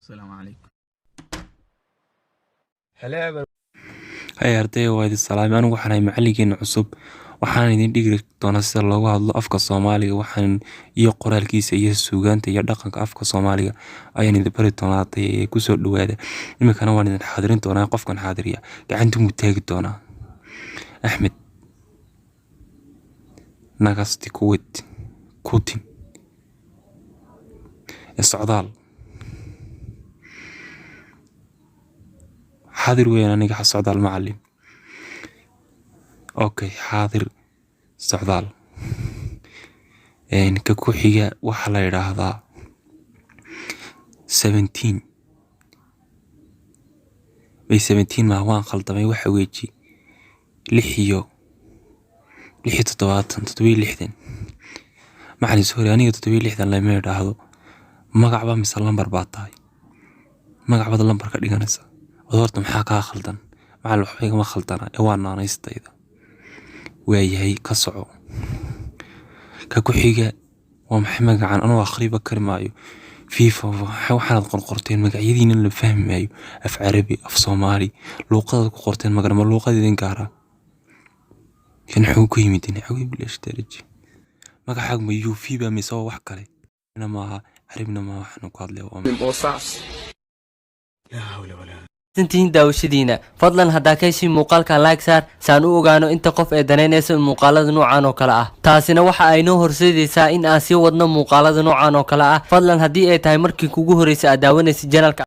السلام عليكم. Hay arday waa idin salaamay anigu waxaan ahay macallinkeena cusub waxaan idin dhigi doonaa sida loogu hadlo afka Soomaaliga waxaan iyo qoraalkiisa iyo suugaanta iyo dhaqanka afka Soomaaliga ayaan idin bari doonaa arday ku soo dhawaada imikana waan idin xaadirin doonaa qofkan xaadiriya gacanta mu taagi doonaa Axmed nagasti kuwit kutin socdaal حاضر وين أنا قاعد سعدال معلم أوكي حاضر سعدال إن ككوحية وحلا يراهضا 17 بي 17 ما هوان خلطة ما وحويجي لحيو تطويل لحدن معلي سوري أنا تطويل لحدن لا ما يراهضو ما قعبا مثل لمبر باطاي ما قعبا لمبر كديغانسا ودورت maxaa ka khaldan macal waxba ma khaldana waa naanaystayda waayahay ka soco ka ku xiga waa maxay magacan anoo akhriba karimaayo fifa waxaad qorqorteen magacyadiina la fahmayo af carabi af soomaali luqada ku qorteen magarma luqadeen gaara kan xuu ku yimid in xawi bilash daraj magaca ma yufi ba miso wax kale ina ma aribna ma waxaan ku hadlay لا حول ولا intiin daawashadiina fadlan hadaa ka heshiin muuqaalka like saar saan u ogaano inta qof ee daneynaysa muuqaalada noocan oo kala ah taasina waxa ay noo horseedaysaa in aan sii wadno muuqaalada noocan oo kala ah fadlan hadii ay tahay markii kugu horeysay aad daawanaysid channelka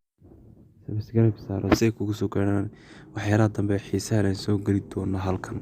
subscribe saaro si kugu soo gaaraan waxyaalaha dambe xiisaha leh soo gali doona halkan